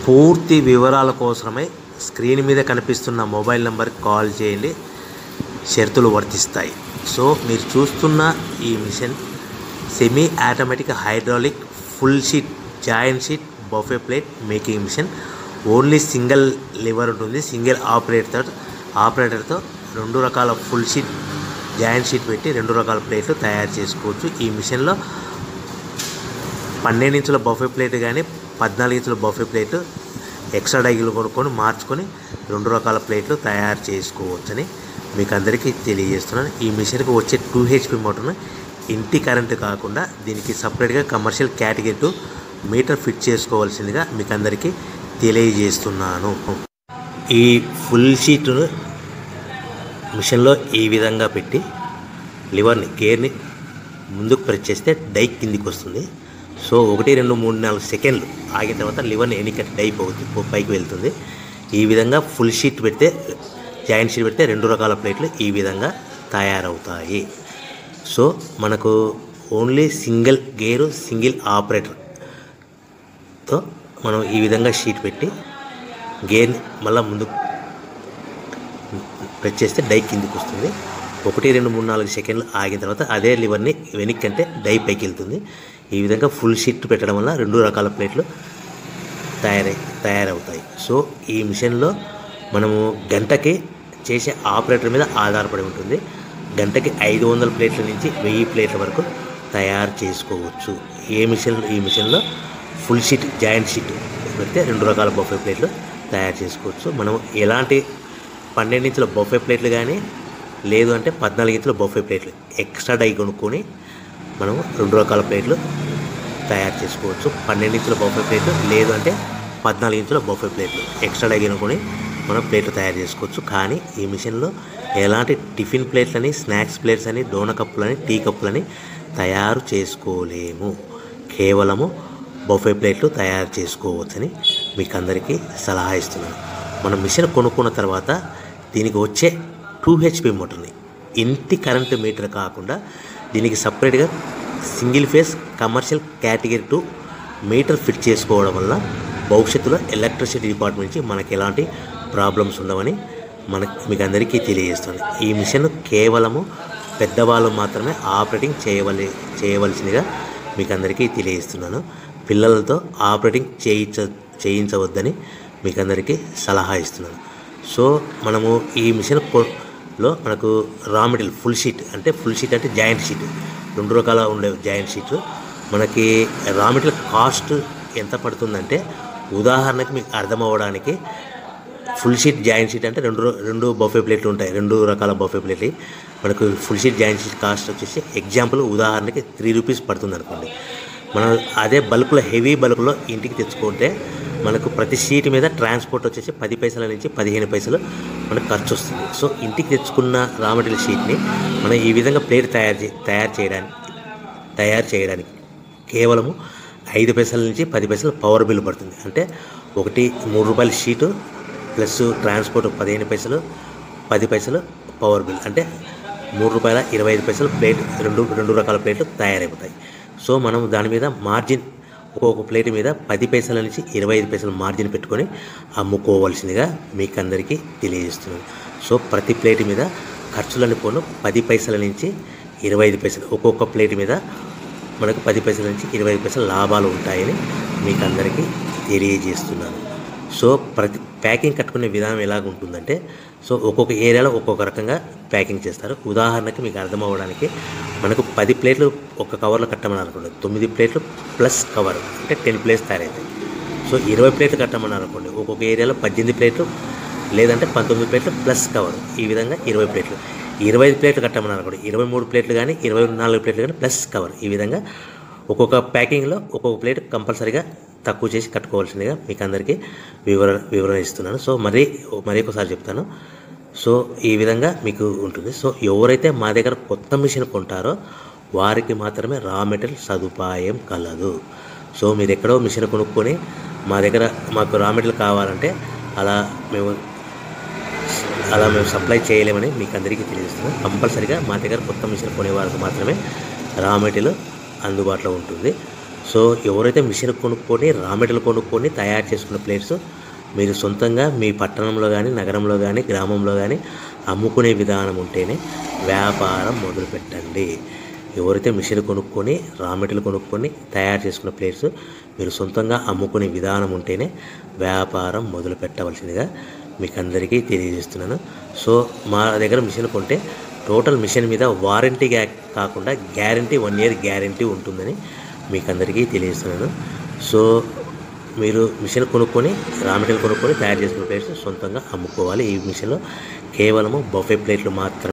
పూర్తి వివరాల కోసమై స్క్రీన్ మీద కనిపిస్తున్న మొబైల్ నెంబర్కి కాల్ చేయండి. షరతులు వర్తిస్తాయి. సో మీరు చూస్తున్న ఈ machine semi automatic hydraulic full sheet joint sheet buffet plate making machine. Only single lever ఉంటుంది. సింగిల్ ఆపరేటర్తో 2 రకాల ఫుల్ షీట్ జాయింట్ షీట్ పెట్టి 2 రకాల ప్లేట్లు తయారు చేసుకోవచ్చు. ఈ మిషన్లో 12 ఇంచుల బఫే ప్లేట్ కానీ 14 ఇంచుల బఫే ప్లేట్ ఎక్స్ట్రా డైగులు కొనుక్కొని మార్చుకొని 2 రకాల ప్లేట్లు తయారు చేసుకోవచ్చని మీకు అందరికీ తెలియజేస్తున్నాను. ఈ మిషన్కి వచ్చే 2 HP మోటార్ను ఇంటి కరెంటు కాకుండా దీనికి సపరేట్గా కమర్షియల్ కేటగిరీ 2 మీటర్ ఫిట్ చేసుకోవాల్సిందిగా మీకు అందరికీ తెలియజేస్తున్నాను. ఈ ఫుల్ షీట్ను మిషన్లో ఈ విధంగా పెట్టి లివర్ని గేర్ని ముందుకు ప్రెస్ చేస్తే డై కిందికి వస్తుంది. సో 1 2 3 4 సెకండ్లు ఆగిన తర్వాత లివర్ని ఎన్నికట్టి డై పైకి వెళ్తుంది. ఈ విధంగా ఫుల్ షీట్ పెడితే జాయింట్ షీట్ పెడితే 2 రకాల ప్లేట్లు ఈ విధంగా తయారవుతాయి. సో మనకు ఓన్లీ సింగిల్ గేరు సింగిల్ ఆపరేటర్తో మనం ఈ విధంగా షీట్ పెట్టి గేర్ని మళ్ళీ ముందుకు ప్రెస్ చేస్తే డై కిందికి వస్తుంది. 1 2 3 4 సెకండ్లు ఆగిన తర్వాత అదే లివర్ని వెనక్కి అంటే డై పైకి వెళ్తుంది. ఈ విధంగా ఫుల్ షీట్ పెట్టడం వల్ల 2 రకాల ప్లేట్లు తయారవుతాయి. సో ఈ మిషన్లో మనము గంటకి చేసే ఆపరేటర్ మీద ఆధారపడి ఉంటుంది. గంటకి 500 ప్లేట్ల నుంచి 1000 ప్లేట్ల వరకు తయారు చేసుకోవచ్చు. ఈ మిషన్లో ఫుల్ షీట్ జాయింట్ షీట్ పెడితే 2 రకాల బఫే ప్లేట్లు తయారు చేసుకోవచ్చు. మనం ఎలాంటి 12 ఇంచుల బఫే ప్లేట్లు కానీ లేదు అంటే 14 ఇంచుల బఫే ప్లేట్లు ఎక్స్ట్రా డై కొనుక్కొని మనం 2 రకాల ప్లేట్లు తయారు చేసుకోవచ్చు. 12 ఇంచుల బఫే ప్లేట్లు లేదు అంటే 14 ఇంచుల బఫే ప్లేట్లు ఎక్స్ట్రా డై కొనుక్కొని మనం ప్లేట్లు తయారు చేసుకోవచ్చు. కానీ ఈ మిషన్లో ఎలాంటి టిఫిన్ ప్లేట్లని స్నాక్స్ ప్లేట్స్ అని డోన కప్పులని టీ కప్పులని తయారు చేసుకోలేము. కేవలము బఫే ప్లేట్లు తయారు చేసుకోవచ్చని మీకు అందరికీ సలహా ఇస్తున్నాను. మనం మిషన్ కొనుక్కున్న తర్వాత దీనికి వచ్చే 2 HP మోటార్ని ఇంటి కరెంటు మీటర్ కాకుండా దీనికి సపరేట్గా single phase commercial category 2 metre fit చేసుకోవడం వల్ల భవిష్యత్తులో ఎలక్ట్రిసిటీ డిపార్ట్మెంట్ నుంచి మనకి ఎలాంటి ప్రాబ్లమ్స్ ఉండవని మీకు అందరికీ తెలియజేస్తుంది. ఈ మిషన్ కేవలము పెద్దవాళ్ళు మాత్రమే ఆపరేటింగ్ చేయవలసిందిగా మీకు అందరికీ తెలియజేస్తున్నాను. పిల్లలతో ఆపరేటింగ్ చేయించవద్దని మీకు అందరికీ సలహా ఇస్తున్నాను. సో మనము ఈ మిషన్లో మనకు రా మెటీరియల్ ఫుల్ షీట్ అంటే జాయింట్ షీట్ 2 రకాల ఉండే జాయింట్ షీట్ మనకి రా మెటీరియల్ కాస్ట్ ఎంత పడుతుందంటే ఉదాహరణకి మీకు అర్థం అవ్వడానికి ఫుల్ షీట్ జాయింట్ షీట్ అంటే 2 బఫే ప్లేట్లు ఉంటాయి. 2 రకాల బఫే ప్లేట్లు మనకు full sheet joint sheet cost వచ్చేసి ఎగ్జాంపుల్ ఉదాహరణకి 3 రూపీస్ పడుతుంది అనుకోండి. మనం అదే బల్క్లో హెవీ బల్క్లో ఇంటికి తెచ్చుకుంటే మనకు ప్రతి షీట్ మీద ట్రాన్స్పోర్ట్ వచ్చేసి 10 పైసల నుంచి 15 పైసలు మనకు ఖర్చు వస్తుంది. సో ఇంటికి తెచ్చుకున్న రా మెటీరియల్ షీట్ని మనం ఈ విధంగా ప్లేట్ తయారు చేయడానికి కేవలము 5 పైసల నుంచి 10 పైసలు పవర్ బిల్ పడుతుంది. అంటే ఒకటి 3 రూపాయల షీటు ప్లస్ ట్రాన్స్పోర్ట్ 15 పైసలు 10 పైసలు పవర్ బిల్ అంటే 3 రూపాయల 25 పైసలు ప్లేట్ 2 రకాల ప్లేట్లు తయారైపోతాయి. సో మనం దాని మీద మార్జిన్ ఒక్కొక్క ప్లేట్ మీద 10 పైసల నుంచి 25 పైసలు మార్జిన్ పెట్టుకొని అమ్ముకోవాల్సిందిగా మీకు అందరికీ తెలియజేస్తున్నాను. సో ప్రతి ప్లేట్ మీద ఖర్చులని పోను 10 పైసల నుంచి 25 పైసలు ఒక్కొక్క ప్లేట్ మీద మనకు 10 పైసల నుంచి 25 పైసలు లాభాలు ఉంటాయని మీకు అందరికీ తెలియజేస్తున్నాను. సో ప్రతి ప్యాకింగ్ కట్టుకునే విధానం ఎలాగ ఉంటుందంటే సో ఒక్కొక్క ఏరియాలో ఒక్కొక్క రకంగా ప్యాకింగ్ చేస్తారు. ఉదాహరణకి మీకు అర్థం అవ్వడానికి మనకు 10 ప్లేట్లు ఒక కవర్లో కట్టమని అనుకోండి 9 ప్లేట్లు ప్లస్ కవర్ అంటే 10 ప్లేట్స్ తయారవుతాయి. సో 20 ప్లేట్లు కట్టమని అనుకోండి ఒక్కొక్క ఏరియాలో 18 ప్లేట్లు లేదంటే 19 ప్లేట్లు ప్లస్ కవర్ ఈ విధంగా 20 ప్లేట్లు. 25 ప్లేట్లు కట్టమని అనుకోండి 23 ప్లేట్లు కానీ 24 ప్లేట్లు కానీ ప్లస్ కవర్ ఈ విధంగా ఒక్కొక్క ప్యాకింగ్లో ఒక్కొక్క ప్లేట్ కంపల్సరీగా తక్కువ చేసి కట్టుకోవాల్సిందిగా మీకు అందరికీ వివరణ ఇస్తున్నాను. సో మరీ ఒకసారి చెప్తాను. సో ఈ విధంగా మీకు ఉంటుంది. సో ఎవరైతే మా దగ్గర కొత్త మిషన్ కొంటారో వారికి మాత్రమే రా మెటీరియల్ సదుపాయం కలదు. సో మీరు ఎక్కడో మిషన్ కొనుక్కొని మాకు రా మెటీరియల్ కావాలంటే అలా మేము సప్లై చేయలేమని మీకు అందరికీ తెలియజేస్తున్నాం. కంపల్సరీగా మా దగ్గర కొత్త మిషన్ కొనే వారికి మాత్రమే రా మెటీరియల్ అందుబాటులో ఉంటుంది. సో ఎవరైతే మిషన్ కొనుక్కొని రా మెటీరియల్ కొనుక్కొని తయారు చేసుకున్న ప్లేట్స్ మీరు సొంతంగా మీ పట్టణంలో కానీ నగరంలో కానీ గ్రామంలో కానీ అమ్ముకునే విధానం ఉంటేనే వ్యాపారం మొదలుపెట్టండి. ఎవరైతే మిషన్ కొనుక్కొని రా మెటీరియల్ కొనుక్కొని తయారు చేసుకున్న ప్లేట్స్ మీరు సొంతంగా అమ్ముకునే విధానం ఉంటేనే వ్యాపారం మొదలు పెట్టవలసిందిగా మీకు అందరికీ తెలియజేస్తున్నాను. సో మా దగ్గర మిషన్ కొంటే టోటల్ మిషన్ మీద వారంటీ కాకుండా గ్యారంటీ 1 year గ్యారంటీ ఉంటుందని మీకు అందరికీ తెలియజేస్తున్నాను. సో మీరు మిషన్ కొనుక్కొని రా మెటీరియల్ కొనుక్కొని తయారు చేసుకున్న ప్లేట్స్ సొంతంగా అమ్ముకోవాలి. ఈ మిషన్లో కేవలము బఫే ప్లేట్లు మాత్రమే